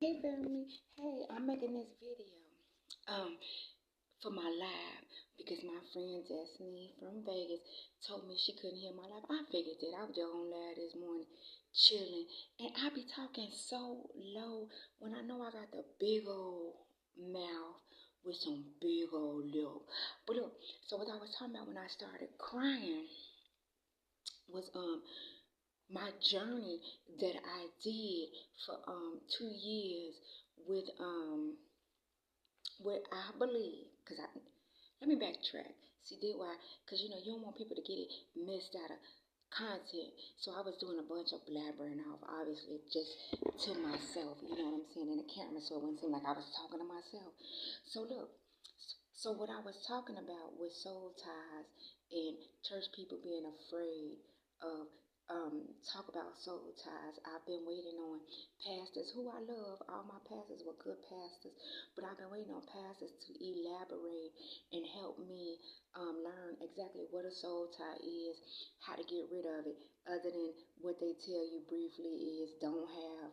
Hey family, hey, I'm making this video um for my live because my friend Destiny from Vegas told me she couldn't hear my live. I figured that I was just on live this morning chilling, and I be talking so low when I know I got the big old mouth with some big old lip. But look, so what I was talking about when I started crying was my journey that I did for 2 years with what I believe, because I let me backtrack. See, did why? Because you don't want people to get it missed out of content. So I was doing a bunch of blabbering off, obviously, just to myself. You know what I'm saying in the camera, so it wouldn't seem like I was talking to myself. So look, so what I was talking about was soul ties and church people being afraid of talk about soul ties. I've been waiting on pastors who I love. All my pastors were good pastors, but I've been waiting on pastors to elaborate and help me learn exactly what a soul tie is, how to get rid of it, other than what they tell you briefly is don't have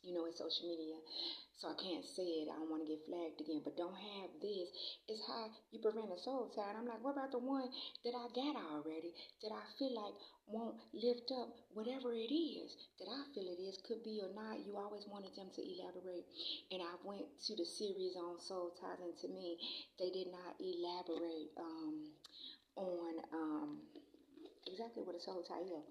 in social media. So I can't say it. I don't want to get flagged again. But don't have this. It's how you prevent a soul tie. And I'm like, what about the one that I got already that I feel like won't lift up whatever it is that I feel it is, could be or not. You always wanted them to elaborate. And I went to the series on soul ties, and to me, they did not elaborate on exactly what a soul tie is.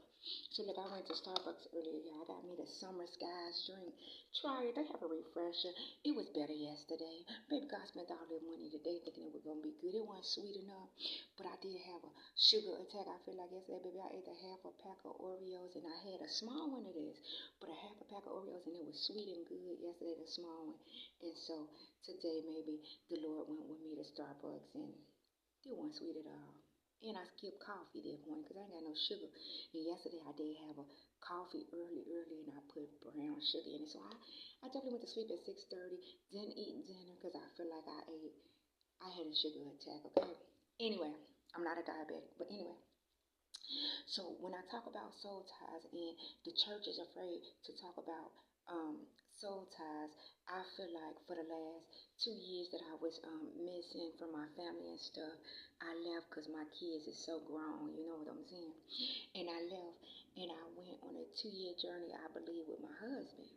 So look, I went to Starbucks earlier, y'all. I got me the Summer Skies drink. Try it. They have a refresher. It was better yesterday. Baby God spent all their money today thinking it was gonna be good. It wasn't sweet enough, but I did have a sugar attack. I feel like yesterday, baby, I ate a half a pack of Oreos, and I had a small one of this, but a half a pack of Oreos, and it was sweet and good yesterday, the small one. And so today, maybe the Lord went with me to Starbucks, and it wasn't sweet at all. And I skipped coffee that morning because I ain't got no sugar. And yesterday I did have a coffee early, and I put brown sugar in it. So I definitely went to sleep at 6:30. Didn't eat dinner because I feel like I had a sugar attack, okay? Anyway, I'm not a diabetic. But anyway, so when I talk about soul ties and the church is afraid to talk about soul ties, I feel like for the last 2 years that I was missing from my family and stuff, I left because my kids is so grown, you know what I'm saying? And I left and I went on a 2 year journey, I believe, with my husband.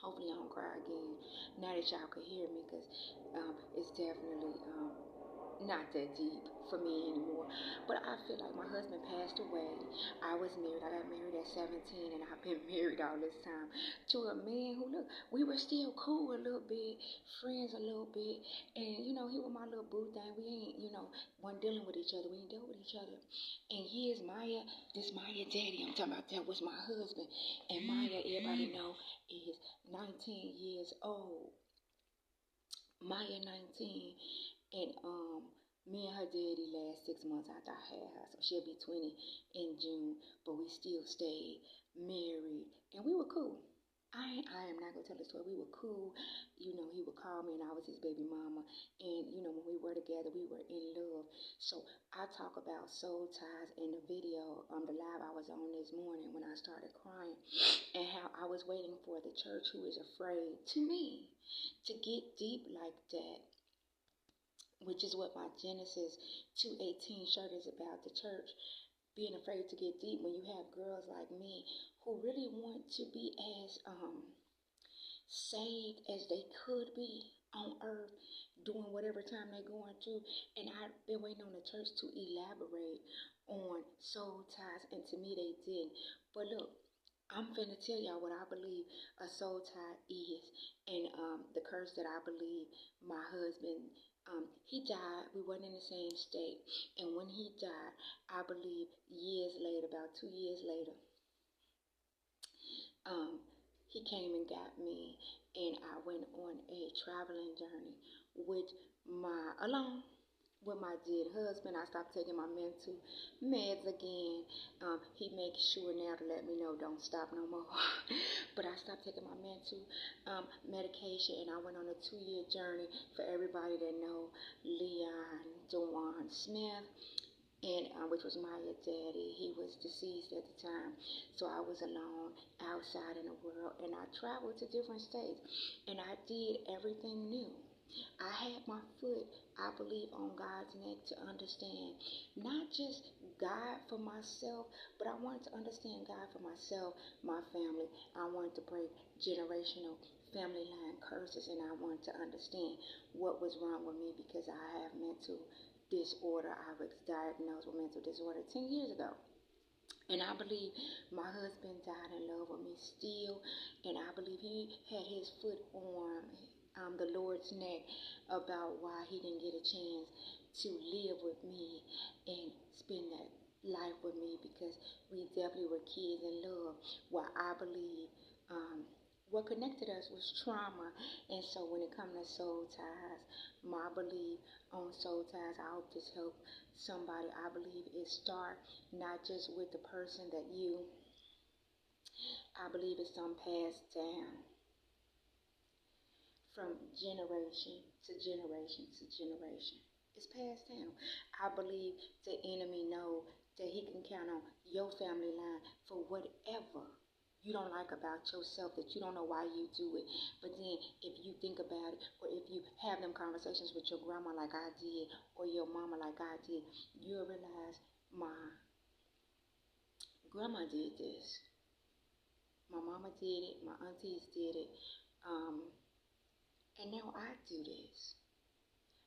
Hopefully I don't cry again now that y'all can hear me, because it's definitely not that deep for me anymore. But I feel like my husband passed away. I was married. I got married at 17, and I've been married all this time to a man who, look, we were still cool a little bit, friends a little bit. And, he was my little boo thing. We ain't, wasn't dealing with each other. We ain't dealt with each other. And here's Maya. This Maya daddy I'm talking about, that was my husband. And Maya, everybody know, is 19 years old. Maya 19, and me and her daddy last 6 months after I had her, so she'll be 20 in June. But we still stayed married, and we were cool. I am not gonna tell the story. We were cool. He would call me, and I was his baby mama. And when we were together, we were in love. So I talk about soul ties in the video, the live I was on this morning when I started crying, and how I was waiting for the church who is afraid to me to get deep like that, which is what my Genesis 2:18 shirt is about. The church being afraid to get deep when you have girls like me who really want to be as saved as they could be on earth, doing whatever time they're going through. And I've been waiting on the church to elaborate on soul ties, and to me they didn't. But look, I'm finna tell y'all what I believe a soul tie is, and the curse that I believe my husband, he died. We weren't in the same state, and when he died, I believe years later, about 2 years later, um, he came and got me, and I went on a traveling journey with alone with my dead husband. I stopped taking my mental meds again. He makes sure now to let me know don't stop no more. But I stopped taking my mental medication, and I went on a 2 year journey. For everybody that know Leon Dewan Smith, and which was Maya's daddy. He was deceased at the time, so I was alone outside in the world, and I traveled to different states, and I did everything new. I had my foot, I believe, on God's neck to understand not just God for myself, but I wanted to understand God for myself, my family. I wanted to break generational family line curses, and I wanted to understand what was wrong with me because I have mental disorder. I was diagnosed with mental disorder 10 years ago. And I believe my husband died in love with me still. And I believe he had his foot on the Lord's neck about why he didn't get a chance to live with me and spend that life with me, because we definitely were kids in love. Well, I believe what connected us was trauma. And so when it comes to soul ties, my belief on soul ties, I hope this helps somebody. I believe it starts not just with the person that I believe it's some passed down from generation to generation to generation. It's passed down. I believe the enemy know that he can count on your family line for whatever you don't like about yourself, that you don't know why you do it. But then if you think about it, or if you have them conversations with your grandma like I did, or your mama like I did, you'll realize my grandma did this. My mama did it. My aunties did it. And now I do this.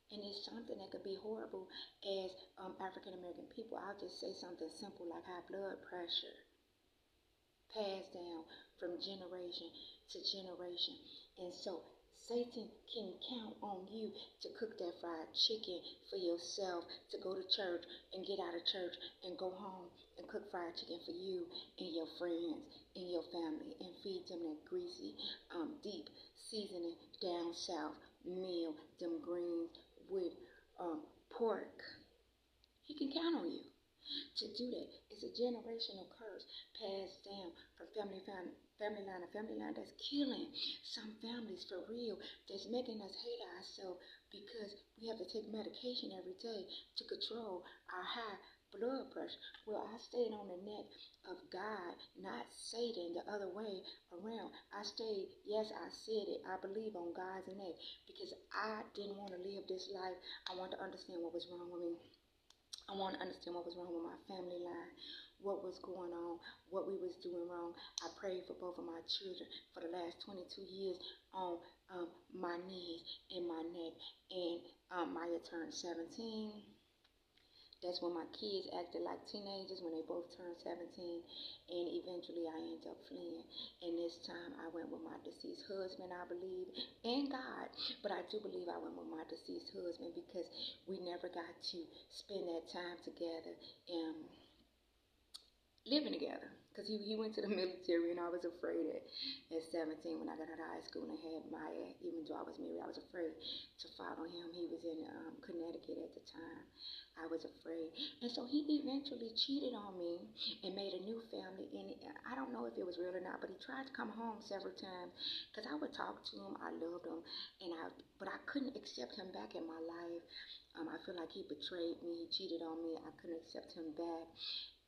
And it's something that could be horrible as African American people. I'll just say something simple like high blood pressure, passed down from generation to generation. And so Satan can count on you to cook that fried chicken for yourself, to go to church and get out of church and go home and cook fried chicken for you and your friends and your family, and feed them that greasy, deep seasoning down south meal, them greens with pork. He can count on you to do that. It's a generational curse passed down from family line to family line, that's killing some families for real, that's making us hate ourselves because we have to take medication every day to control our high blood pressure. Well, I stayed on the neck of God, not Satan, the other way around. I stayed, yes, I said it, I believe on God's neck, because I didn't want to live this life. I wanted to understand what was wrong with me. I want to understand what was wrong with my family line, what was going on, what we was doing wrong. I prayed for both of my children for the last 22 years on my knees and my neck. And Maya turned 17. That's when my kids acted like teenagers, when they both turned 17. And eventually I ended up fleeing. And this time I went with my deceased husband, I believe, and God. But I do believe I went with my deceased husband because we never got to spend that time together and living together. Because he went to the military, and I was afraid at 17 when I got out of high school and had Maya. Even though I was married, I was afraid to follow him. He was in Connecticut at the time. I was afraid. And so he eventually cheated on me and made a new family. And I don't know if it was real or not, but he tried to come home several times because I would talk to him. I loved him. But I couldn't accept him back in my life. I feel like he betrayed me. He cheated on me. I couldn't accept him back.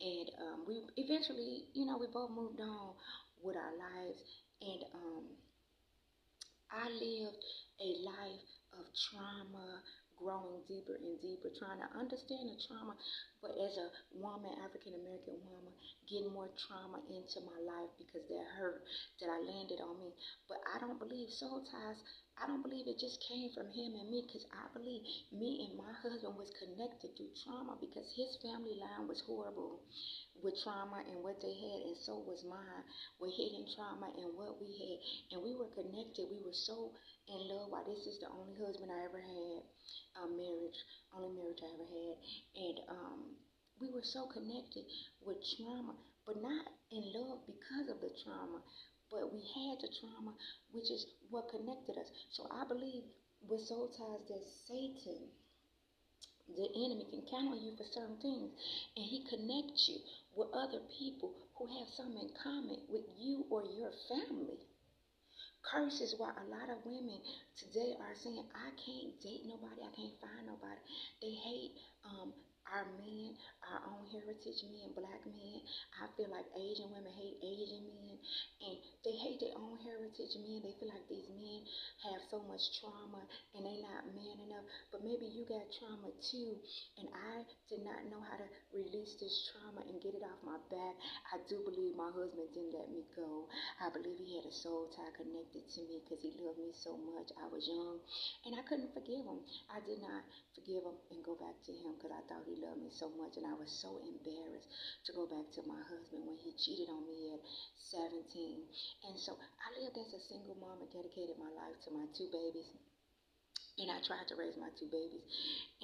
And we eventually, we both moved on with our lives. And I lived a life of trauma, growing deeper and deeper, trying to understand the trauma. But as a woman, African American woman, getting more trauma into my life because that hurt that I landed on me. But I don't believe soul ties. I don't believe it just came from him and me, because I believe me and my husband was connected through trauma, because his family line was horrible with trauma and what they had, and so was mine with hidden trauma and what we had. And we were connected. We were so in love. Why, this is the only husband I ever had, only marriage I ever had. And we were so connected with trauma, but not in love because of the trauma. But we had the trauma, which is what connected us. So I believe with soul ties that Satan, the enemy, can count on you for certain things. And he connects you with other people who have something in common with you or your family. Curse is why a lot of women today are saying, I can't date nobody, I can't find nobody. They hate our men, our own heritage men, black men. I feel like Asian women hate Asian men, and they hate their own heritage men. They feel like these men have so much trauma and they not man enough. But maybe you got trauma too, and I did not know how to release this trauma and get it off my back. I do believe my husband didn't let me go. I believe he had a soul tie connected to me because he loved me so much. I was young, and I couldn't forgive him. I did not forgive him and go back to him because I thought he loved me so much, and I was so embarrassed to go back to my husband when he cheated on me at 17. And so I lived as a single mom and dedicated my life to my two babies. And I tried to raise my two babies.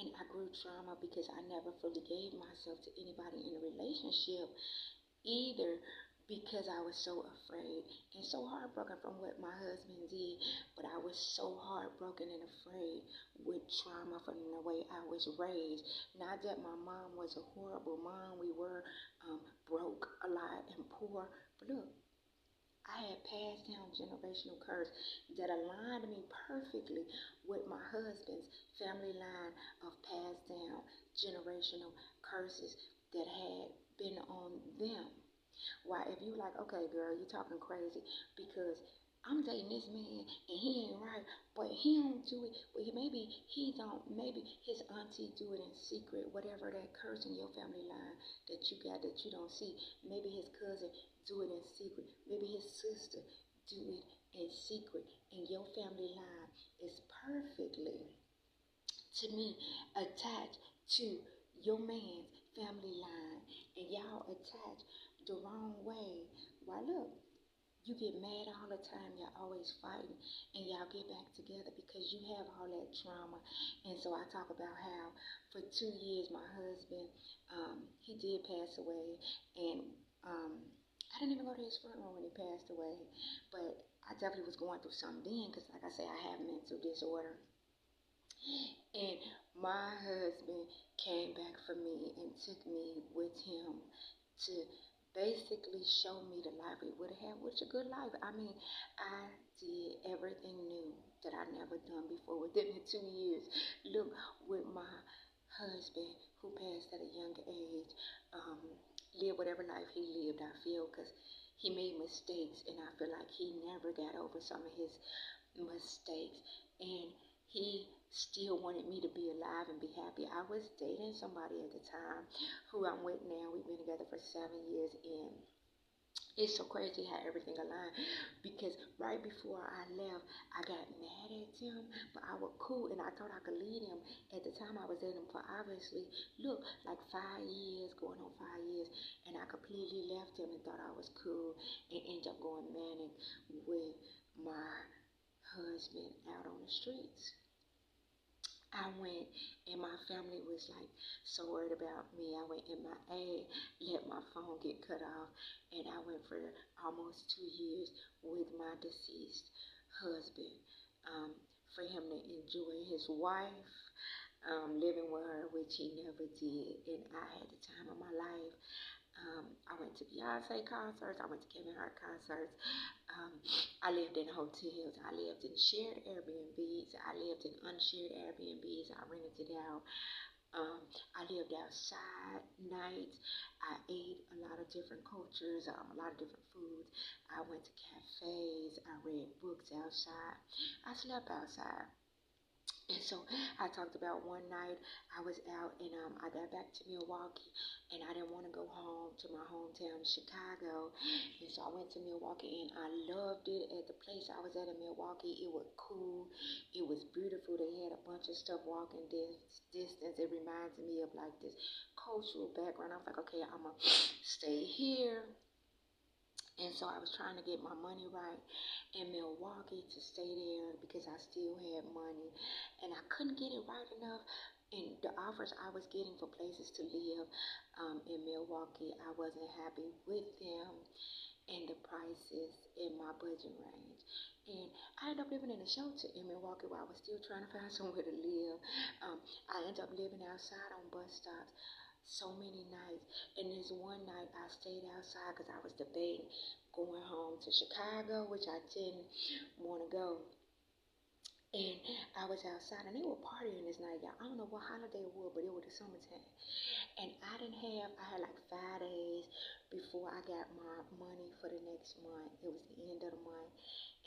And I grew trauma because I never fully gave myself to anybody in a relationship either, because I was so afraid and so heartbroken from what my husband did. But I was so heartbroken and afraid with trauma from the way I was raised. Not that my mom was a horrible mom. We were broke a lot and poor. But look, I had passed down generational curse that aligned me perfectly with my husband's family line of passed down generational curses that had been on them. Why, if you like, okay, girl, you talking crazy because I'm dating this man and he ain't right, but he don't do it. Well, maybe he don't. Maybe his auntie do it in secret. Whatever that curse in your family line that you got that you don't see. Maybe his cousin do it in secret. Maybe his sister do it in secret. And your family line is perfectly, to me, attached to your man's family line, and y'all attached the wrong way. Why, look, you get mad all the time, y'all always fighting, and y'all get back together because you have all that trauma. And so I talk about how for 2 years my husband, he did pass away, and I didn't even go to his funeral when he passed away, but I definitely was going through something then because, like I say, I have mental disorder. And my husband came back for me and took me with him to basically show me the life we would have had, which a good life. I mean, I did everything new that I never done before within the 2 years. Look, with my husband who passed at a young age, lived whatever life he lived, I feel, because he made mistakes, and I feel like he never got over some of his mistakes, and he still wanted me to be alive and be happy. I was dating somebody at the time who I'm with now. We've been together for 7 years, and it's so crazy how everything aligned, because right before I left, I got mad at him, but I was cool and I thought I could lead him. At the time, I was in him for obviously, look, like 5 years, going on 5 years, and I completely left him and thought I was cool and ended up going manic with my husband out on the streets. I went and my family was like so worried about me. I went MIA, let my phone get cut off, and I went for almost 2 years with my deceased husband, for him to enjoy his wife, living with her, which he never did, and I had the time of my life. I went to Beyonce concerts. I went to Kevin Hart concerts. I lived in hotels. I lived in shared Airbnbs. I lived in unshared Airbnbs. I rented it out. I lived outside nights. I ate a lot of different cultures, a lot of different foods. I went to cafes. I read books outside. I slept outside. And so I talked about one night I was out, and I got back to Milwaukee, and I didn't want to go home to my hometown, Chicago. And so I went to Milwaukee, and I loved it. At the place I was at in Milwaukee, it was cool. It was beautiful. They had a bunch of stuff walking distance. It reminds me of like this cultural background. I was like, okay, I'm going to stay here. And so I was trying to get my money right in Milwaukee to stay there because I still had money. And I couldn't get it right enough. And the offers I was getting for places to live in Milwaukee, I wasn't happy with them and the prices in my budget range. And I ended up living in a shelter in Milwaukee while I was still trying to find somewhere to live. I ended up living outside on bus stops so many nights. And this one night I stayed outside because I was debating going home to Chicago, which I didn't want to go. And I was outside and they were partying this night, y'all. I don't know what holiday it was, but it was the summertime. And I had like 5 days before I got my money for the next month. It was the end of the month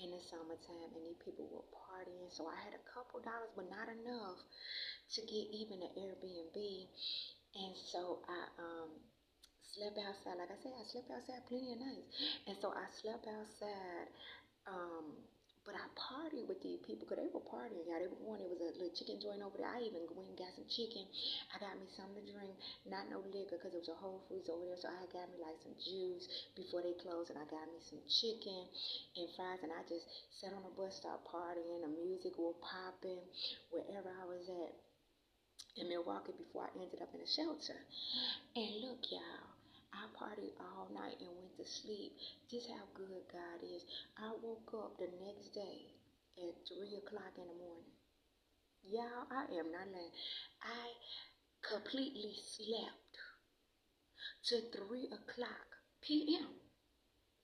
in the summertime, and these people were partying. So I had a couple dollars, but not enough to get even an Airbnb. And so I slept outside. Like I said, I slept outside plenty of nights. And so I slept outside. Um, but I partied with these people because they were partying, y'all. They were going. There was a little chicken joint over there. I even went and got some chicken. I got me something to drink, not no liquor because it was a Whole Foods over there. So I got me like some juice before they closed, and I got me some chicken and fries. And I just sat on the bus stop partying. The music was popping wherever I was at in Milwaukee before I ended up in a shelter. And look, y'all, I partied all night and went to sleep. Just how good God is. I woke up the next day at 3 o'clock in the morning. Y'all, I am not lying. I completely slept to 3 o'clock p.m.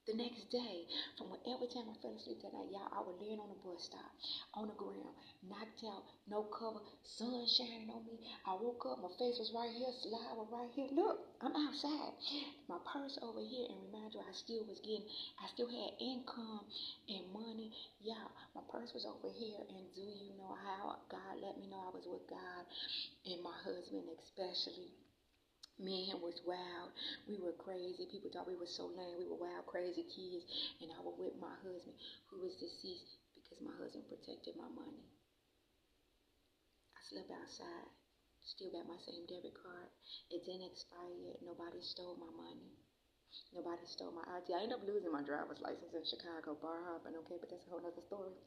the next day. From whatever time I fell asleep that night, y'all, I was laying on the bus stop, on the ground, knocked out, no cover, sun shining on me. I woke up, my face was right here, slide was right here. Look, I'm outside. My purse over here, and remind you, I still had income and money. Y'all, my purse was over here, and do you know how God let me know I was with God and my husband especially? Me and him was wild. We were crazy. People thought we were so lame. We were wild, crazy kids. And I was with my husband, who was deceased because my husband protected my money. I slept outside. Still got my same debit card. It didn't expire yet. Nobody stole my money. Nobody stole my ID. I ended up losing my driver's license in Chicago, bar hopping, okay, but that's a whole other story.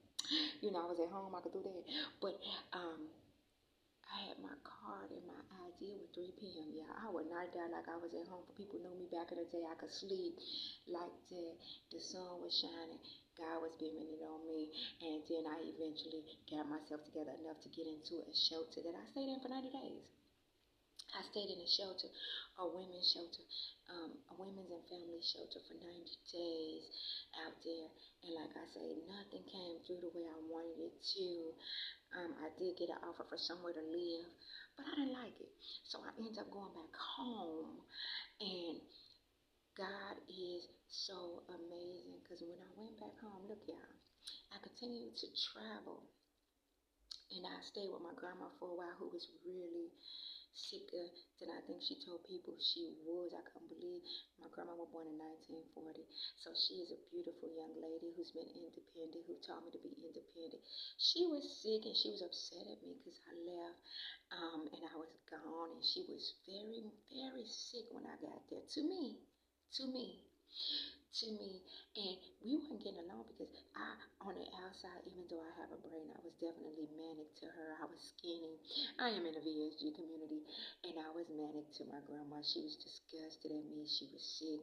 You know, I was at home, I could do that. But I had my card and my ID with 3 p.m. Yeah, I would not die like I was at home. For people knew me back in the day, I could sleep like that. The sun was shining. God was beaming it on me. And then I eventually got myself together enough to get into a shelter that I stayed in for 90 days. I stayed in a shelter, a women's shelter, a women's and family shelter for 90 days out there. And like I say, nothing came through the way I wanted it to. I did get an offer for somewhere to live, but I didn't like it. So I ended up going back home. And God is so amazing because when I went back home, look, y'all, I continued to travel. And I stayed with my grandma for a while, who was really sicker than I think she told people she was. I couldn't believe my grandma was born in 1940. So she is a beautiful young lady who's been independent, who taught me to be independent. She was sick and she was upset at me because I left and I was gone. And she was very, very sick when I got there. To me to me, and we weren't getting along because on the outside, even though I have a brain, I was definitely manic to her. I was skinny. I am in the VSG community, and I was manic to my grandma. She was disgusted at me. She was sick,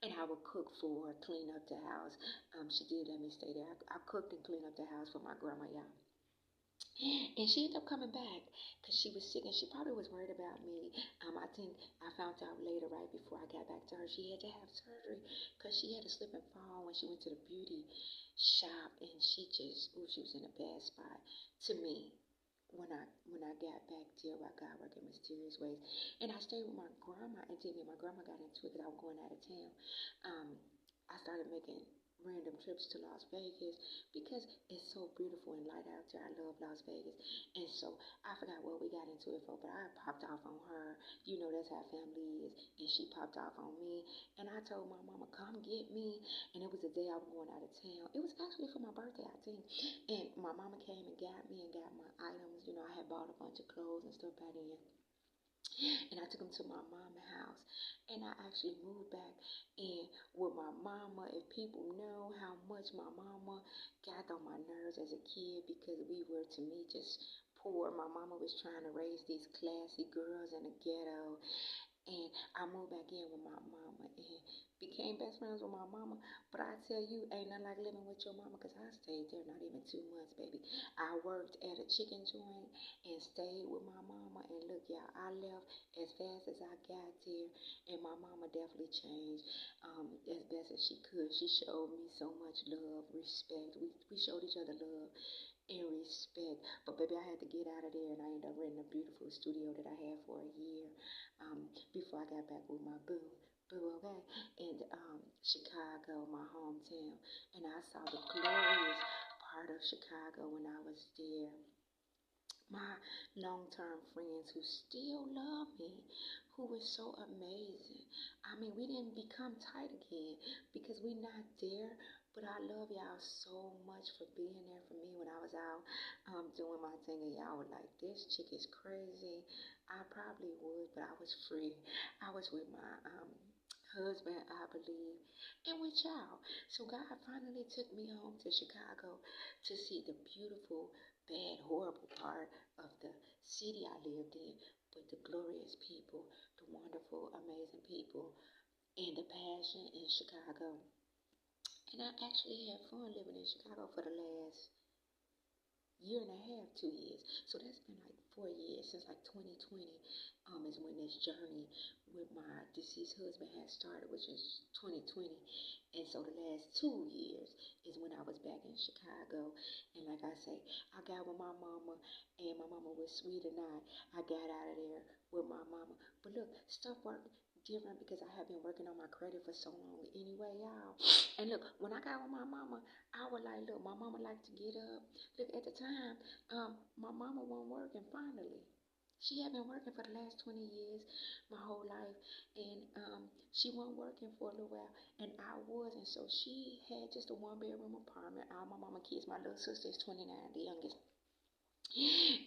and I would cook for her, clean up the house. She did let me stay there. I cooked and cleaned up the house for my grandma, y'all. And she ended up coming back because she was sick and she probably was worried about me. I think I found out later, right before I got back to her, she had to have surgery because she had a slip and fall when she went to the beauty shop, and she was in a bad spot. To me, when I got back there, by God working mysterious ways, and I stayed with my grandma, and then my grandma got into it because I was going out of town. I started making random trips to Las Vegas because it's so beautiful and light out there. I love Las Vegas. And so I forgot what we got into it for, but I popped off on her. You know, that's how family is. And she popped off on me. And I told my mama, come get me. And it was the day I was going out of town. It was actually for my birthday, I think. And my mama came and got me and got my items. You know, I had bought a bunch of clothes and stuff by then. And I took them to my mama's house. And I actually moved back in with my mama. If people know how much my mama got on my nerves as a kid because we were, to me, just poor. My mama was trying to raise these classy girls in the ghetto. And I moved back in with my mama and became best friends with my mama. But I tell you, ain't nothing like living with your mama because I stayed there not even 2 months, baby. I worked at a chicken joint and stayed with my mama. And look, y'all, I left as fast as I got there. And my mama definitely changed as best as she could. She showed me so much love, respect. We showed each other love and respect. But baby, I had to get out of there, and I ended up renting a beautiful studio that I had for a year before I got back with my boo. Boo, okay, in Chicago, my hometown, and I saw the glorious part of Chicago when I was there. My long-term friends who still love me, who were so amazing. I mean, we didn't become tight again because we're not there, but I love y'all so much for being there for me when I was out doing my thing, and y'all were like, this chick is crazy. I probably would, but I was free. I was with my husband, I believe, and with y'all. So God finally took me home to Chicago to see the beautiful, bad, horrible part of the city I lived in, but the glorious people, the wonderful, amazing people, and the passion in Chicago. And I actually had fun living in Chicago for the last year and a half, 2 years. So that's been like 4 years since like 2020 is when this journey with my deceased husband had started, which is 2020. And so the last 2 years is when I was back in Chicago. And like I say, I got with my mama, and my mama was sweet or not. I got out of there with my mama. But look, stuff worked different because I have been working on my credit for so long anyway, y'all. And look, when I got with my mama, I was like, look, my mama liked to get up. Look, at the time, my mama wasn't working finally. She had been working for the last 20 years, my whole life, and she wasn't working for a little while, and I was, and so she had just a one-bedroom apartment. All my mama kids, my little sister is 29, the youngest.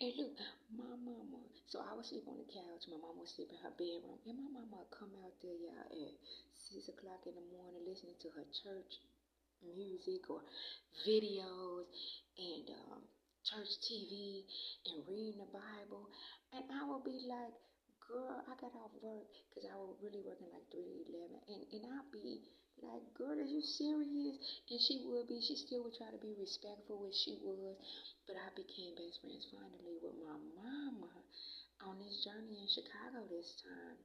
And look, my mama, so I would sleep on the couch, my mama would sleep in her bedroom, and my mama would come out there, y'all, at 6 o'clock in the morning listening to her church music or videos and church TV and reading the Bible. And I would be like, girl, I got off work because I was really working like 3 to 11. And I'd be like, girl, are you serious? And she would be. She still would try to be respectful, which she was. But I became best friends finally with my mama on this journey in Chicago this time.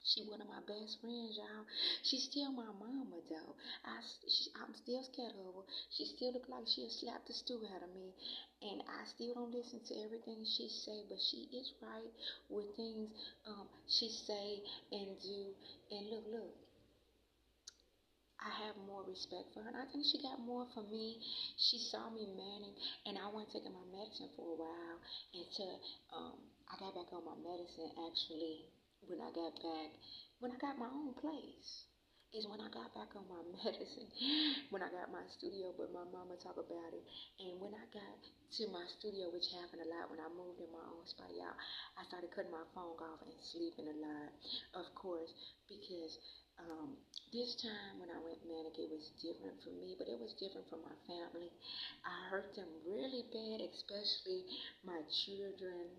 She one of my best friends, y'all. She's still my mama, though. I'm still scared of her. She still look like she'll slap the stew out of me. And I still don't listen to everything she say, but she is right with things she say and do. And look, I have more respect for her. And I think she got more for me. She saw me manning, and I wasn't taking my medicine for a while until I got back on my medicine, actually, when I got my own place. Is when I got back on my medicine, when I got my studio, but my mama talk about it. And when I got to my studio, which happened a lot when I moved in my own spot, y'all, I started cutting my phone off and sleeping a lot, of course, because this time when I went manic, it was different for me, but it was different for my family. I hurt them really bad, especially my children.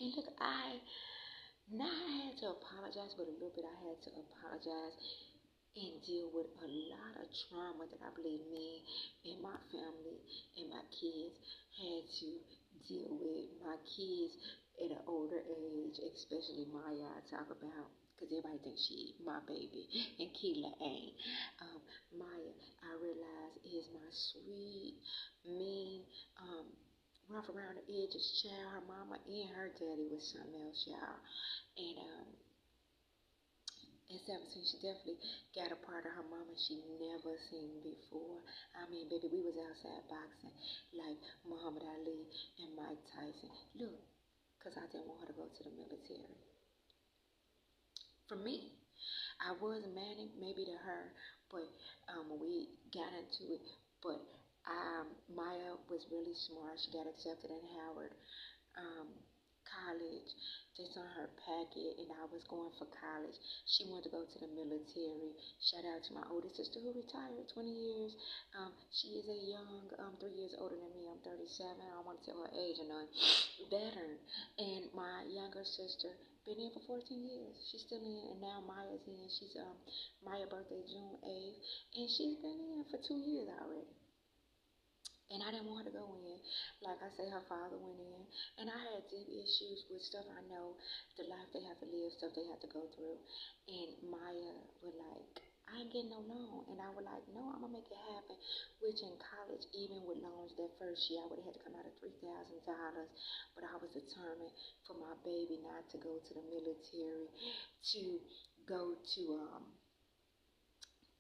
And look, I had to apologize, but a little bit I had to apologize and deal with a lot of trauma that I believe me and my family and my kids had to deal with. My kids at an older age, especially Maya, I talk about, because everybody thinks she my baby, and Keela ain't. Maya, I realize, is my sweet, mean, rough around the edges child. Her mama and her daddy was something else, y'all. And at 17, she definitely got a part of her mama she never seen before. I mean, baby, we was outside boxing like Muhammad Ali and Mike Tyson. Look, because I didn't want her to go to the military. For me, I was manic, maybe to her, but we got into it. But Maya was really smart. She got accepted in Howard College. That's on her packet, and I was going for college. She wanted to go to the military. Shout out to my older sister who retired 20 years. She is a young, 3 years older than me. I'm 37. I don't want to tell her age or none. Veteran. And my younger sister been in for 14 years. She's still in, and now Maya's in. She's Maya birthday June 8th, and she's been in for 2 years already. And I didn't want her to go in. Like I say, her father went in. And I had deep issues with stuff I know, the life they have to live, stuff they have to go through. And Maya was like, I ain't getting no loan. And I was like, no, I'm going to make it happen. Which in college, even with loans that first year, I would have had to come out of $3,000. But I was determined for my baby not to go to the military, to go to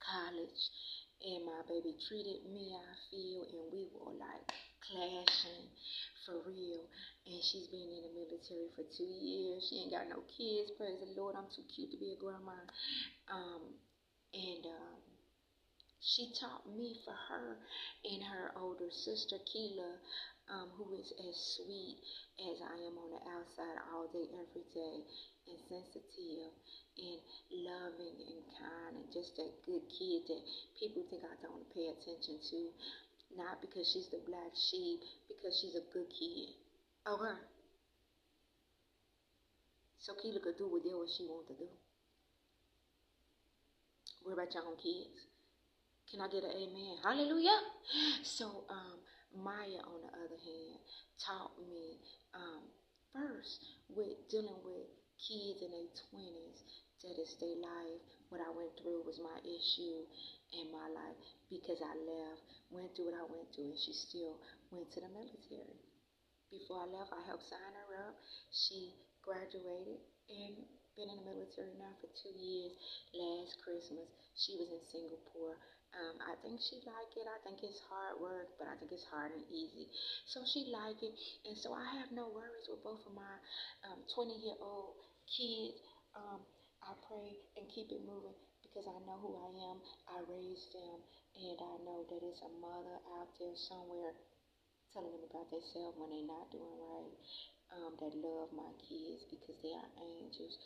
college. And my baby treated me, I feel, and we were like clashing for real. And she's been in the military for 2 years. She ain't got no kids, praise the Lord. I'm too cute to be a grandma. And she taught me for her and her older sister, Keela, who is as sweet as I am on the outside all day, every day, and sensitive and loving and kind and just that good kid that people think I don't pay attention to. Not because she's the black sheep, because she's a good kid. Okay? So Keela could do whatever she wants to do. What about your own kids? Can I get an amen? Hallelujah. So Maya, on the other hand, taught me first with dealing with kids in their 20s, that is their life. What I went through was my issue in my life because I went through what I went through, and she still went to the military. Before I left, I helped sign her up. She graduated and been in the military now for 2 years. Last Christmas, she was in Singapore. I think she liked it. I think it's hard work, but I think it's hard and easy. So she liked it, and so I have no worries with both of my 20-year-old kids. I pray and keep it moving because I know who I am. I raised them, and I know that it's a mother out there somewhere telling them about themselves when they're not doing right. That love my kids because they are angels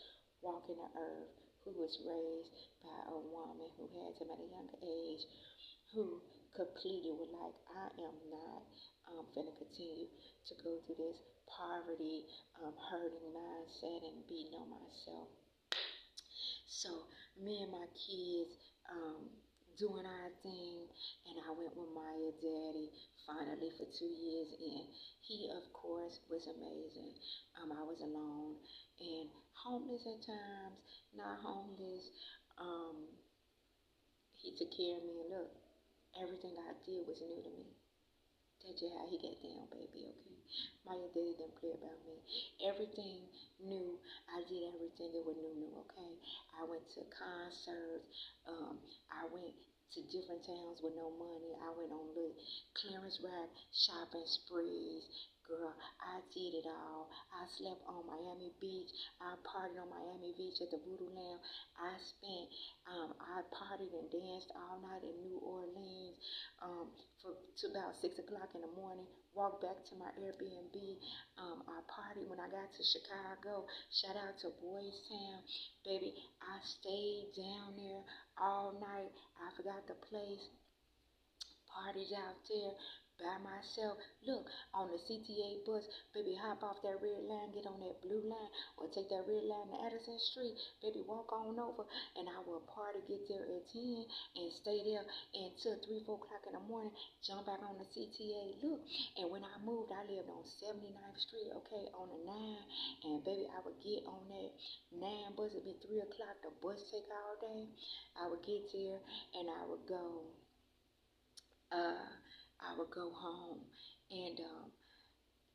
walking the earth, who was raised by a woman who had them at a younger age, who completed with like, I am not finna continue to go through this poverty, hurting mindset and beating on myself. So me and my kids doing our thing, and I went with Maya daddy finally for 2 years, and he of course was amazing. I was alone and homeless at times, not homeless. He took care of me, and look, everything I did was new to me. That's just how he got down, baby, okay? Maya daddy didn't play about me. Everything new, I did everything that was new, okay? I went to concerts. I went to different towns with no money. I went on little clearance rack shopping sprees. Girl, I did it all. I slept on Miami Beach. I partied on Miami Beach at the Voodoo Lamb. I partied and danced all night in New Orleans to about 6 o'clock in the morning. Walked back to my Airbnb. I partied when I got to Chicago. Shout out to Boys Town. Baby, I stayed down there all night. I forgot the place. Parties out there by myself. Look, on the CTA bus, baby, hop off that red line, get on that blue line, or take that red line to Addison Street, baby, walk on over, and I will party, get there at 10, and stay there until 3, 4 o'clock in the morning, jump back on the CTA. Look, and when I moved, I lived on 79th Street, okay, on the 9, and baby, I would get on that 9 bus, it'd be 3 o'clock, the bus take all day. I would get there, and I would go home and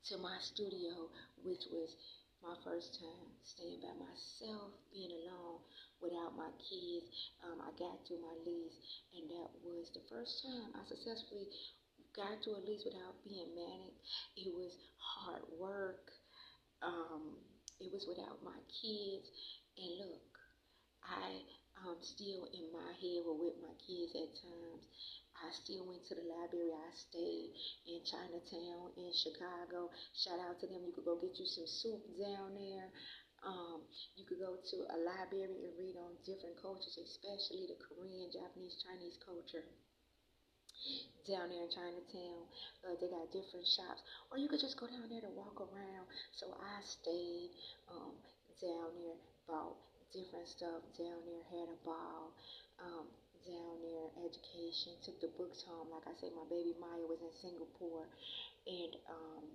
to my studio, which was my first time staying by myself, being alone without my kids. I got through my lease, and that was the first time I successfully got through a lease without being manic. It was hard work. It was without my kids. And look, I still in my head were with my kids at times. I still went to the library. I stayed in Chinatown in Chicago. Shout out to them. You could go get you some soup down there. You could go to a library and read on different cultures, especially the Korean, Japanese, Chinese culture down there in Chinatown. They got different shops. Or you could just go down there to walk around. So I stayed down there, bought different stuff down there, had a ball. Down there, education, took the books home. Like I said, my baby Maya was in Singapore, and I'm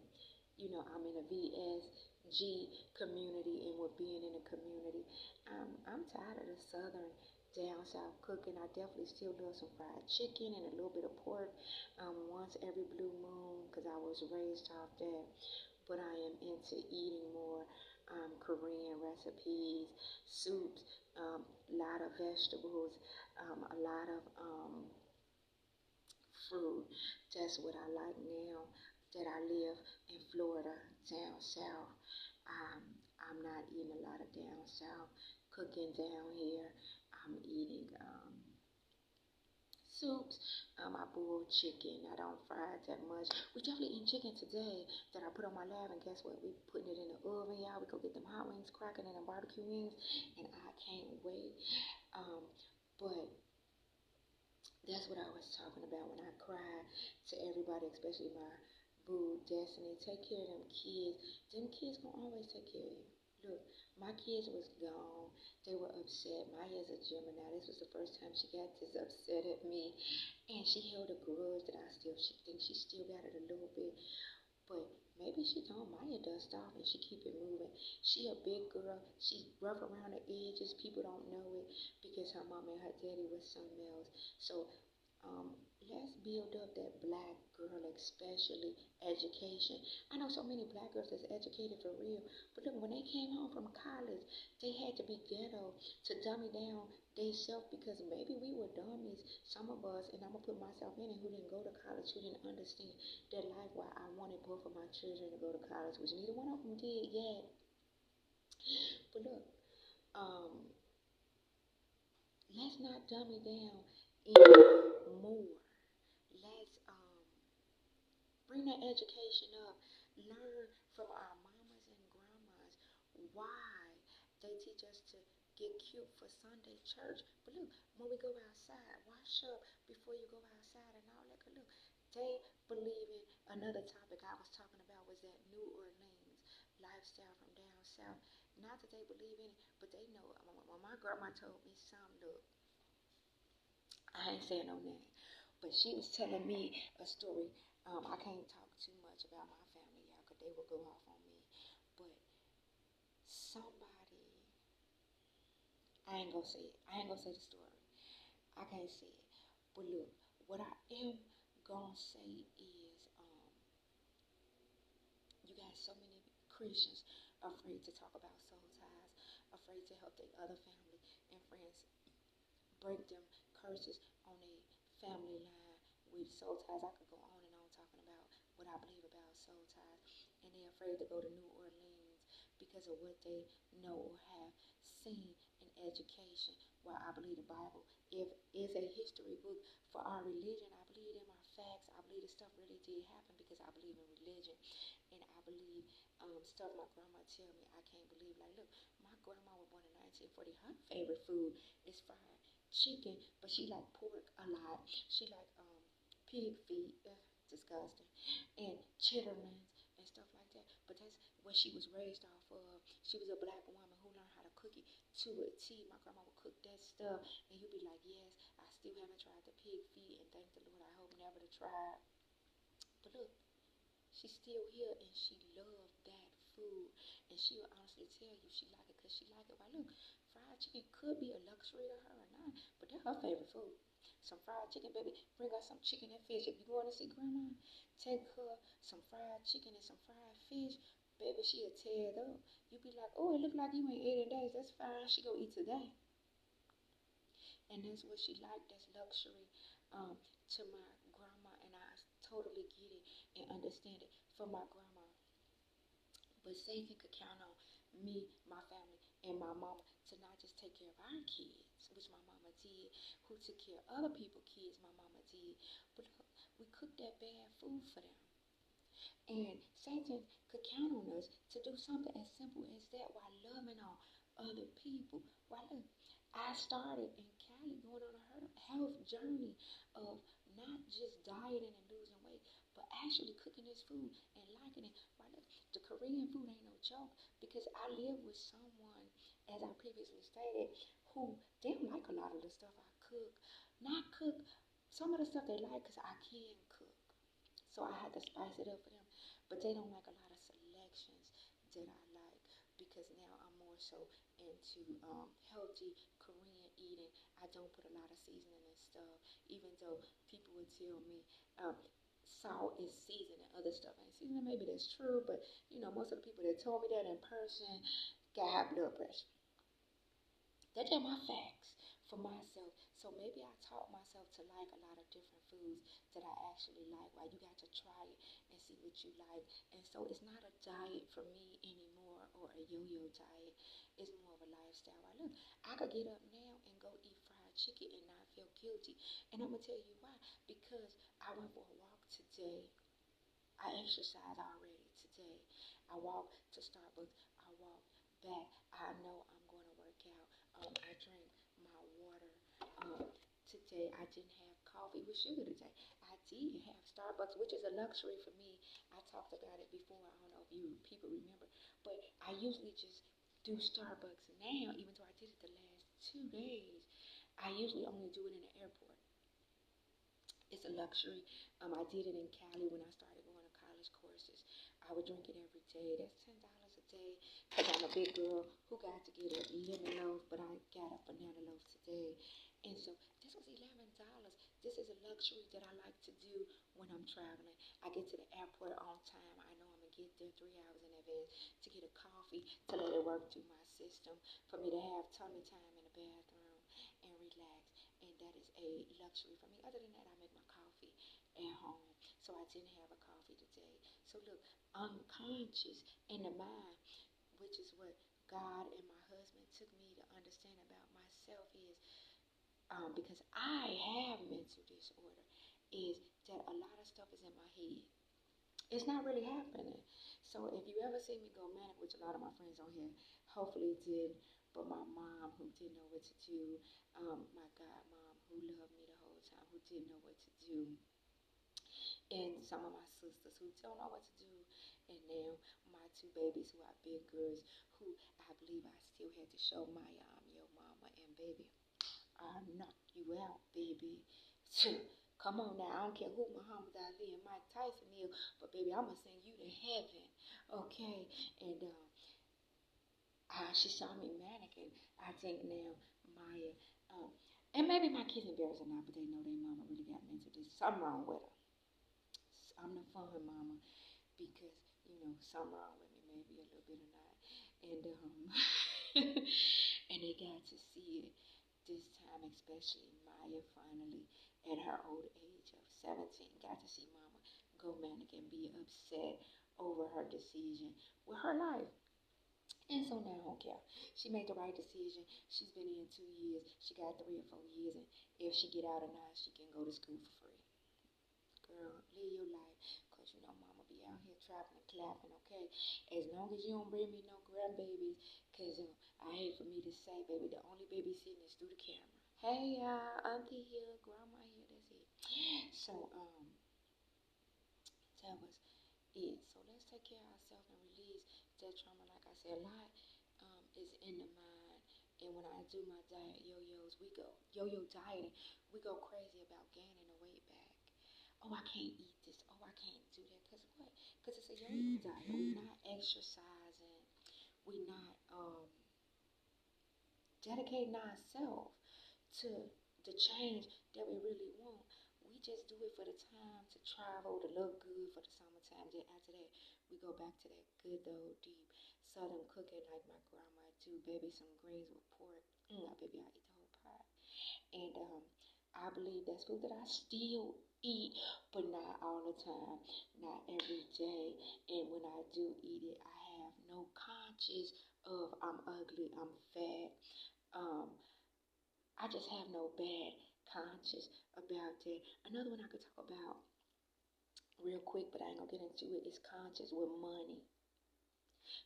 in a VSG community, and with being in a community, I'm tired of the Southern down south cooking. I definitely still love some fried chicken and a little bit of pork once every blue moon because I was raised off that. But I am into eating more Korean recipes, soups, a lot of vegetables, a lot of fruit. That's what I like now that I live in Florida, down south. Um, I'm not eating a lot of down south cooking down here. I'm eating soups. I boil chicken. I don't fry it that much. We definitely eating chicken today that I put on my lab, and guess what? We putting it in the oven, y'all. We go get them hot wings cracking and them barbecue wings, and I can't wait. Um, but that's what I was talking about when I cried to everybody, especially my boo Destiny. Take care of them kids. Them kids gonna always take care of you. Look, my kids was gone. They were upset. Maya's a Gemini. This was the first time she got this upset at me, and she held a grudge that she thinks she still got it a little bit. But maybe she don't. Maya does stop and she keep it moving. She a big girl. She's rough around the edges. People don't know it because her mom and her daddy was something else. So um, let's build up that black girl, especially education. I know so many black girls that's educated for real, but look, when they came home from college, they had to be ghetto to dummy down themselves because maybe we were dummies, some of us, and I'm gonna put myself in it, who didn't go to college, who didn't understand that life. Why I wanted both of my children to go to college, which neither one of them did yet. But look, um, let's not dummy down anymore. Let's bring that education up. Learn from our mamas and grandmas why they teach us to get cute for Sunday church. But look, when we go outside, wash up before you go outside and all that. Look, they believe in another topic I was talking about was that New Orleans lifestyle from down south. Not that they believe in it, but they know. When my grandma told me something, look, I ain't saying no name, but she was telling me a story. I can't talk too much about my family, y'all, because they will go off on me. But somebody, I ain't gonna say it. I ain't gonna say the story. I can't say it. But look, what I am gonna say is, you got so many Christians afraid to talk about soul ties, afraid to help their other family and friends break them curses on a family line with soul ties. I could go on and on talking about what I believe about soul ties. And they're afraid to go to New Orleans because of what they know or have seen in education. While I believe the Bible is a history book for our religion. I believe in my facts. I believe the stuff really did happen because I believe in religion. And I believe stuff my grandma tell me I can't believe. Like, look, my grandma was born in 1940. Her favorite food is fried chicken, but she like pork a lot. She like pig feet, disgusting, and chitterlings and stuff like that. But that's what she was raised off of. She was a black woman who learned how to cook it to a T. My grandma would cook that stuff, and you'd be like, yes, I still haven't tried the pig feet, and thank the Lord, I hope never to try. But look, she's still here, and she loved that food, and she'll honestly tell you she like it because she like it. Why look, fried chicken could be a luxury to her or not, but that's her favorite food. Some fried chicken, baby. Bring her some chicken and fish. If you going to see grandma, take her some fried chicken and some fried fish. Baby, she'll tear it up. You be like, oh, it look like you ain't ate in days. That's fine. She go eat today. And that's what she liked. That's luxury to my grandma. And I totally get it and understand it for my grandma. But Satan could count on me, my family, and my mama to not just take care of our kids, which my mama did, who took care of other people's kids, my mama did. But look, we cooked that bad food for them. And Satan could count on us to do something as simple as that while loving on other people. While look, I started in Cali going on a health journey of not just dieting and losing weight, but actually cooking this food and liking it. While look, the Korean food ain't no joke because I live with someone, as I previously stated, who they don't like a lot of the stuff I cook. Not cook some of the stuff they like because I can cook. So I had to spice it up for them. But they don't like a lot of selections that I like because now I'm more so into healthy Korean eating. I I don't put a lot of seasoning and stuff, even though people would tell me um, salt is seasoning, other stuff ain't seasoning. Maybe that's true, but most of the people that told me that in person got high blood pressure. That's just my facts for myself. So maybe I taught myself to like a lot of different foods that I actually like. Well, you got to try it and see what you like. And so it's not a diet for me anymore or a yo-yo diet. It's more of a lifestyle. Look, I could get up now and go eat fried chicken and not feel guilty. And I'm going to tell you why. Because I went for a walk today. I exercised already today. I walked to Starbucks. I walked back. I know I'm going to work out. I drank my water. Today I didn't have coffee with sugar today. I did have Starbucks, which is a luxury for me. I talked about it before. I don't know if you people remember, but I usually just do Starbucks now, even though I did it the last 2 days. I usually only do it in the airport. It's a luxury. I did it in Cali when I started going to college courses. I would drink it every day. That's $10 a day because I'm a big girl who got to get a lemon loaf, but I got a banana loaf today. And so this was $11. This is a luxury that I like to do when I'm traveling. I get to the airport on time. I know I'm going to get there 3 hours in advance to get a coffee to let it work through my system, for me to have tummy time in the bathroom and relax. And that is a luxury for me. Other than that, I make my coffee at home. So I didn't have a coffee today. So look, unconscious in the mind, which is what God and my husband took me to understand about myself is because I have mental disorder, is that a lot of stuff is in my head. It's not really happening. So if you ever see me go manic, which a lot of my friends on here hopefully did, but my mom who didn't know what to do, my godmom who loved me the whole time, who didn't know what to do, and some of my sisters who don't know what to do, and now my two babies who are big girls who I believe I still had to show my your mama and baby, I'll knock you out, baby. Come on now, I don't care who Muhammad Ali and Mike Tyson is, but baby, I'm gonna send you to heaven, okay? And she saw me manic, and I think now Maya, and maybe my kids embarrassed or not, but they know their mama really got mental this. Something wrong with her. I'm the fun mama because something wrong with me, maybe a little bit or not, and and they got to see it this time, especially Maya finally at her old age of 17 got to see mama go manic and be upset over her decision with her life. And so now I don't care. She made the right decision. She's been in 2 years. She got 3 or 4 years, and if she get out or not, she can go to school for free. Girl, live your life, cause mama be out here trapping and clapping, okay? As long as you don't bring me no grandbabies, cause I hate for me to say, baby, the only babysitting is through the camera. Hey, auntie here, grandma here, that's it. So, that was it. So let's take care of ourselves and release that trauma. Like I said, a lot is in the mind. And when I do my diet yo-yos, we go yo-yo dieting. We go crazy about gaining the weight back. Oh, I can't eat this. Oh, I can't do that. Cause what? Cause it's a yo-yo diet. We're not exercising. We're not dedicating ourselves to the change that we really want. We just do it for the time to travel, to look good for the summertime. Then after that, we go back to that good old deep southern cooking like my grandma do. Baby, some greens with pork. Baby, I eat the whole pot. And I believe that's food that I still eat, but not all the time, not every day. And when I do eat it, I have no conscience of I'm ugly, I'm fat. Um, I just have no bad conscience about that. Another one I could talk about real quick, but I ain't gonna get into it, is conscious with money.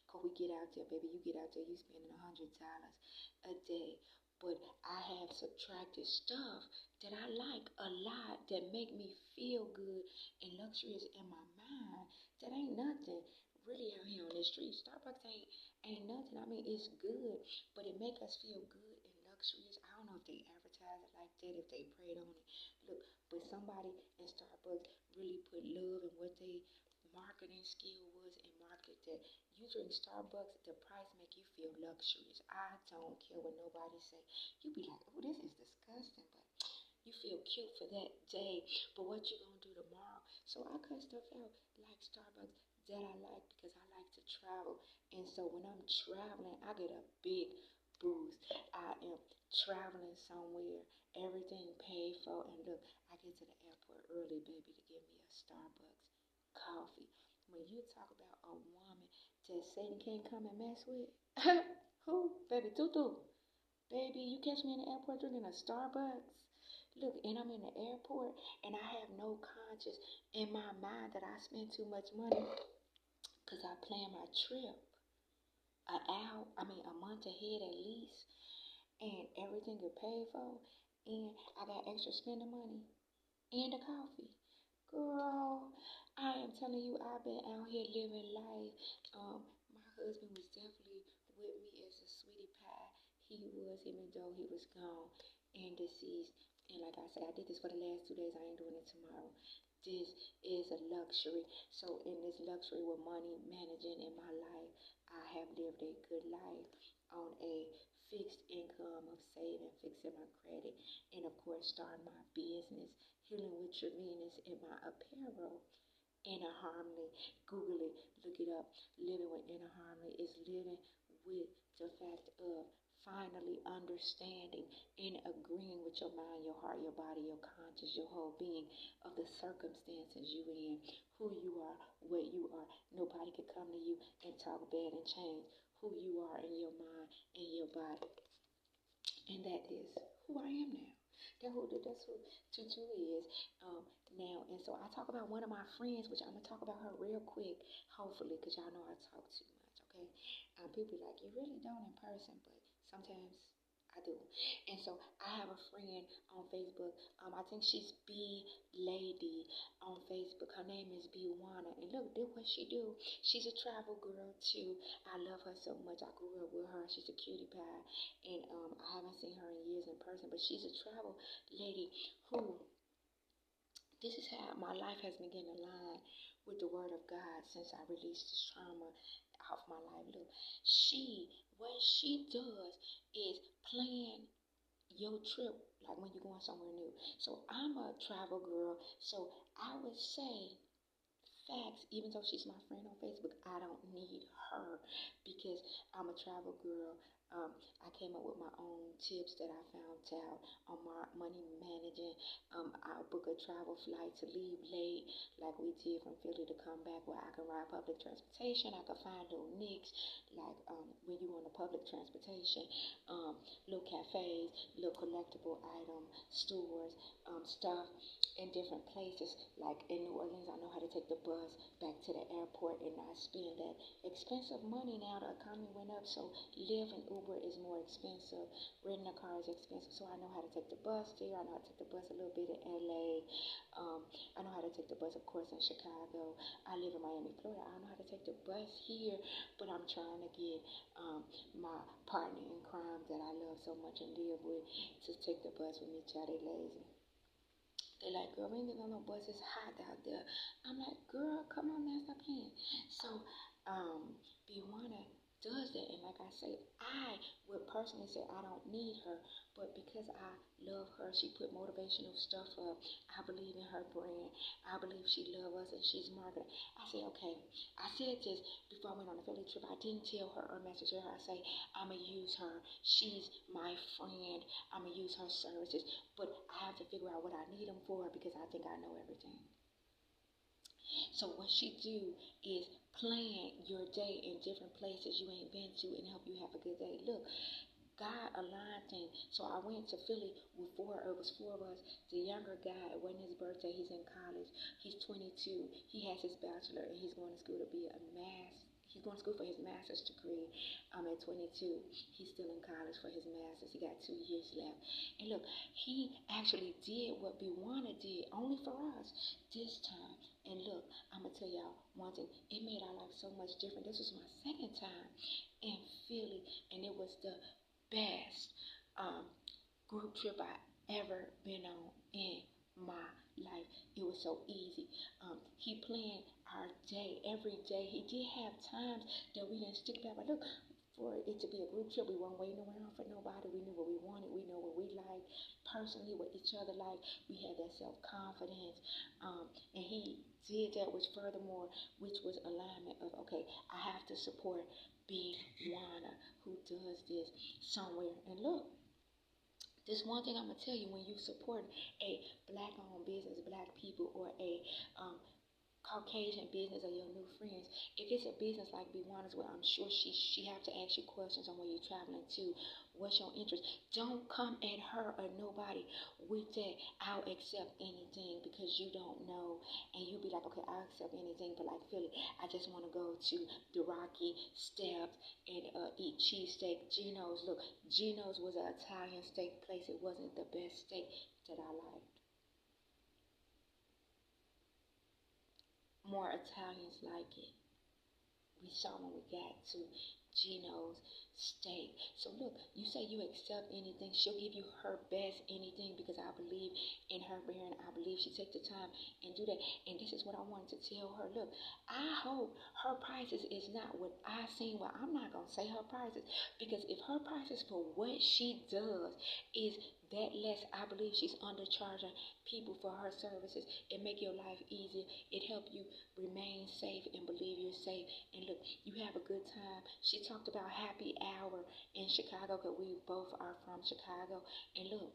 Cause we get out there, baby, you get out there, you spending $100 a day. But I have subtracted stuff that I like a lot that make me feel good and luxurious in my mind. That ain't nothing really out here on the street. Starbucks ain't nothing. I mean, it's good, but it make us feel good and luxurious. I don't know if they advertise it like that, if they prayed on it. Look, but somebody in Starbucks really put love in what they marketing skill was in marketing that you drink Starbucks, the price make you feel luxurious. I don't care what nobody say. You be like, oh, this is disgusting, but you feel cute for that day. But what you gonna do tomorrow? So I cut stuff out like Starbucks that I like because I like to travel. And so when I'm traveling, I get a big boost. I am traveling somewhere, everything paid for, and look, I get to the airport early, baby, to get me a Starbucks coffee. When you talk about a woman that Satan can't come and mess with, who? Baby, Tutu. Baby, you catch me in the airport drinking a Starbucks. Look, and I'm in the airport, and I have no conscience in my mind that I spend too much money because I plan my trip a month ahead at least, and everything is paid for, and I got extra spending money and the coffee. Girl, I am telling you, I've been out here living life. My husband was definitely with me as a sweetie pie. He was, even though he was gone and deceased. And like I said, I did this for the last 2 days. I ain't doing it tomorrow. This is a luxury. So in this luxury with money managing in my life, I have lived a good life on a fixed income of saving, fixing my credit, and of course starting my business, Healing with Your Venus in my apparel. Inner harmony. Google it, look it up. Living with inner harmony is living with the fact of finally understanding and agreeing with your mind, your heart, your body, your conscience, your whole being of the circumstances you in, who you are, what you are. Nobody can come to you and talk bad and change who you are in your mind and your body. And that is who I am now. That's who Tutu is now. And so I talk about one of my friends, which I'm gonna talk about her real quick, hopefully, because y'all know I talk too much. Okay, people be like, you really don't in person, but sometimes I do. And so I have a friend on Facebook. I think she's B Lady on Facebook. Her name is B Wana. And look, what she do. She's a travel girl too. I love her so much. I grew up with her. She's a cutie pie. And I haven't seen her in years in person, but she's a travel lady who, this is how my life has been getting aligned with the word of God since I released this trauma off my life. Look, what she does is plan your trip, like when you're going somewhere new. So I'm a travel girl, so I would say facts, even though she's my friend on Facebook, I don't need her because I'm a travel girl. I came up with my own tips that I found out on my money managing. I'll book a travel flight to leave late, like we did from Philly to come back, where I can ride public transportation. I can find little nicks, like when you on the public transportation, little cafes, little collectible item stores, stuff in different places. Like in New Orleans, I know how to take the bus back to the airport and not spend that expensive money. Now the economy went up, so Lyft and Uber is more expensive. Renting a car is expensive, so I know how to take the bus there. I know how to take the bus a little bit in LA. I know how to take the bus, of course, in Chicago. I live in Miami, Florida. I don't know how to take the bus here, but I'm trying to get my partner in crime that I love so much and live with to take the bus with me. Child, they lazy. They like, girl, we ain't getting on no bus. It's hot out there. I'm like, girl, come on now, stop playing. So, Biwana does that. And like I say, I would personally say I don't need her. But because I love her, she put motivational stuff up. I believe in her brand. I believe she loves us and she's marketing. I said, okay. I said this before I went on the Philly trip. I didn't tell her or message her. I say, I'm going to use her. She's my friend. I'm going to use her services. But I have to figure out what I need them for because I think I know everything. So what she do is plan your day in different places you ain't been to and help you have a good day. Look, God aligned things. So I went to Philly with it was four of us. The younger guy, it wasn't his birthday, he's in college. He's 22. He has his bachelor and he's going to school to be a He's going to school for his master's degree at 22. He's still in college for his master's. He got 2 years left. And look, he actually did what Biwana did, only for us this time. And look, I'm going to tell y'all one thing. It made our life so much different. This was my second time in Philly, and it was the best group trip I ever been on in my life. It was so easy. He planned our day every day. He did have times that we didn't stick about. But look, for it to be a group trip, we weren't waiting around for nobody. We knew what we wanted. We know what we liked personally, what each other liked. We had that self confidence, and he did that, which furthermore, which was alignment of okay, I have to support Big Wana who does this somewhere. And look, this one thing I'm gonna tell you: when you support a black-owned business, black people, or a Caucasian business or your new friends, if it's a business like B1's, where I'm sure she have to ask you questions on where you're traveling to, what's your interest. Don't come at her or nobody with that I'll accept anything because you don't know, and you be like, okay, I'll accept anything, but like Philly, I just want to go to the Rocky Steps and eat cheesesteak. Geno's, look, Geno's was an Italian steak place. It wasn't the best steak that I liked. More Italians like it. We saw when we got to Geno's steak. So look, you say you accept anything. She'll give you her best anything because I believe in her brand. I believe she takes the time and do that. And this is what I wanted to tell her. Look, I hope her prices is not what I seen. Well, I'm not gonna say her prices because if her prices for what she does is that less, I believe she's undercharging people for her services. It make your life easier. It help you remain safe and believe you're safe. And look, you have a good time. She talked about happy hour in Chicago because we both are from Chicago. And look,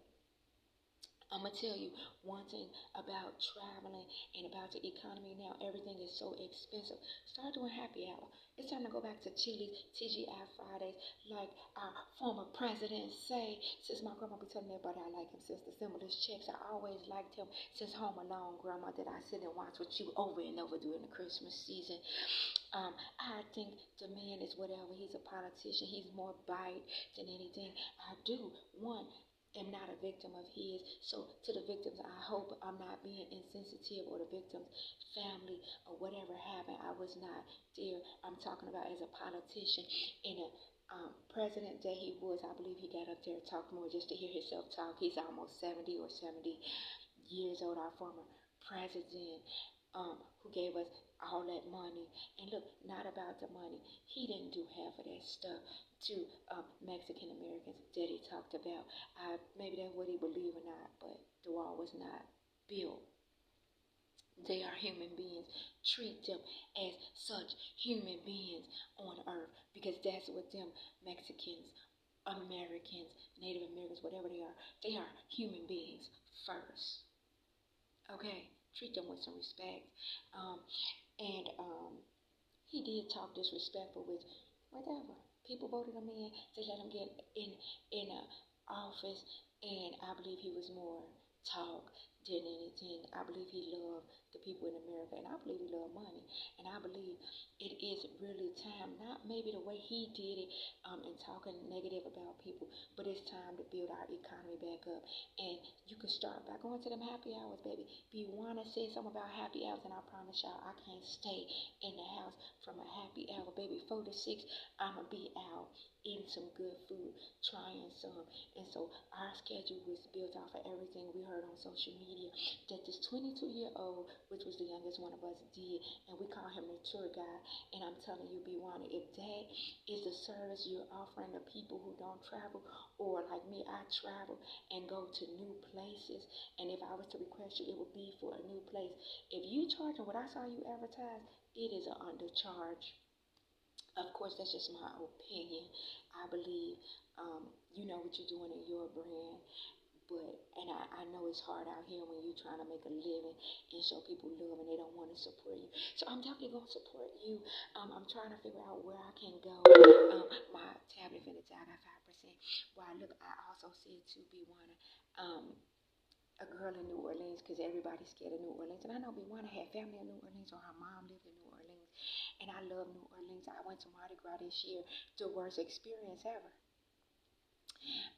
I'm going to tell you one thing about traveling and about the economy now. Everything is so expensive. Start doing happy hour. It's time to go back to Chili's, TGI Fridays, like our former president say. Since my grandma be telling everybody I like him since the Symbolist checks, I always liked him since Home Alone, Grandma, that I sit and watch with you over and over during the Christmas season. I think the man is whatever. He's a politician. He's more bite than anything. I do. One, am not a victim of his. So to the victims, I hope I'm not being insensitive, or the victim's family or whatever happened. I was not there. I'm talking about as a politician and a president that he was. I believe he got up there and talked more just to hear himself talk. He's almost 70 or 70 years old, our former president, who gave us all that money. And look, not about the money. He didn't do half of that stuff to Mexican Americans that he talked about. Maybe that's what he believed or not, but the wall was not built. They are human beings. Treat them as such human beings on earth because that's what them Mexicans, Americans, Native Americans, whatever they are human beings first. Okay? Treat them with some respect. And he did talk disrespectful with whatever. People voted him in. They let him get in office, and I believe he was more talk than anything. I believe he loved the people in America, and I believe he loved money. And I believe it is really time, not maybe the way he did it, and talking negative about people, but it's time to build our economy back up. And you can start by going to them happy hours, baby. Be one to say something about happy hours, and I promise y'all, I can't stay in the house from a happy hour, baby. 4 to 6, I'ma be out eating some good food, trying some. And so our schedule was built off of everything we heard on social media that this 22-year-old, which was the youngest one of us, did. And we call him the tour guide. And I'm telling you, B1, if that is the service you're offering to people who don't travel, or like me, I travel and go to new places. And if I was to request you, it would be for a new place. If you charging what I saw you advertise, it is an undercharge. Of course, that's just my opinion. I believe you know what you're doing in your brand. And I know it's hard out here when you're trying to make a living and show people love and they don't want to support you. So I'm definitely going to support you. I'm trying to figure out where I can go. My tablet finna die, I got 5%. Why, look, I also said to B1, a girl in New Orleans, because everybody's scared of New Orleans. And I know B1 had family in New Orleans, or her mom lived in New Orleans. And I love New Orleans. I went to Mardi Gras this year, the worst experience ever.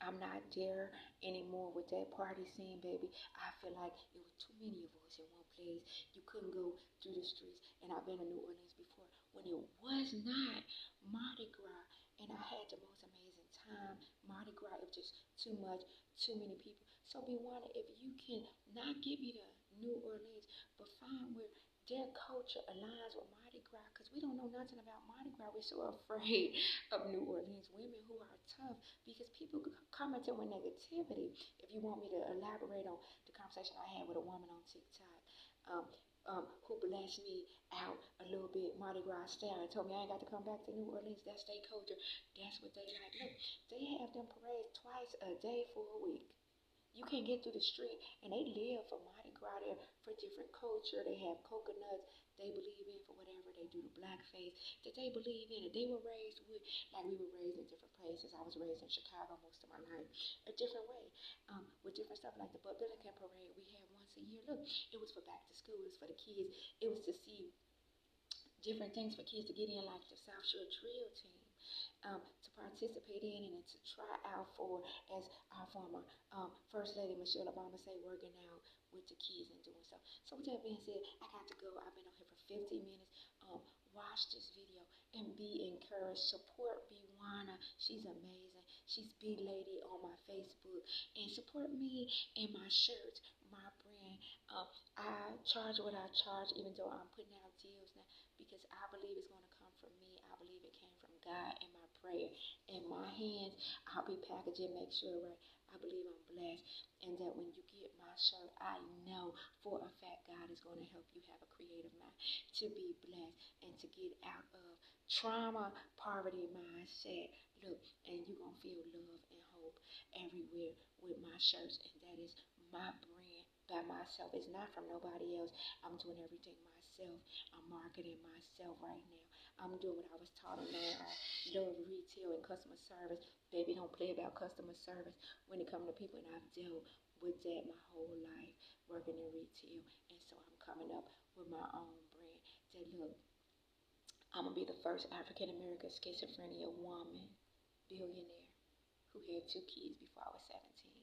I'm not there anymore with that party scene, baby. I feel like it was too many of us in one place. You couldn't go through the streets. And I've been to New Orleans before when it was not Mardi Gras. And I had the most amazing time. Mardi Gras, it was just too much, too many people. So be wanting if you can not give me the New Orleans, but find where their culture aligns with Mardi Gras, because we don't know nothing about Mardi Gras. We're so afraid of New Orleans women who are tough because people commenting with negativity. If you want me to elaborate on the conversation I had with a woman on TikTok, um, who blessed me out a little bit, Mardi Gras style, and told me I ain't got to come back to New Orleans. That's their culture. That's what they like. Look, they have them parades twice a day for a week. You can get through the street, and they live for Mardi Gras there, for different culture. They have coconuts they believe in for whatever they do, the blackface that they believe in. That they were raised with, like we were raised in different places. I was raised in Chicago most of my life, a different way, with different stuff like the Bud Billiken Parade we had once a year. Look, it was for back to school, it was for the kids, it was to see different things for kids to get in, like the South Shore Drill Team, to participate in and to try out for, as our former First Lady Michelle Obama say, working out with the kids and doing stuff. So with that being said, I got to go. I've been on here for 50 minutes. Watch this video and be encouraged. Support Bwana. She's amazing. She's B Lady on my Facebook. And support me and my shirts, my brand. I charge what I charge, even though I'm putting out deals now, because I believe it's going to come from me. I believe it came from God and my prayer. In my hands, I'll be packaging, make sure, right? I believe I'm blessed, and that when you get my shirt, I know for a fact God is going to help you have a creative mind to be blessed and to get out of trauma, poverty mindset. Look, and you're going to feel love and hope everywhere with my shirts, and that is my brand by myself. It's not from nobody else. I'm doing everything myself. I'm marketing myself right now. I'm doing what I was taught in there. I love retail and customer service. Baby, don't play about customer service when it comes to people, and I've dealt with that my whole life working in retail. And so I'm coming up with my own brand. That look, I'm gonna be the first African American schizophrenia woman billionaire who had 2 kids before I was 17.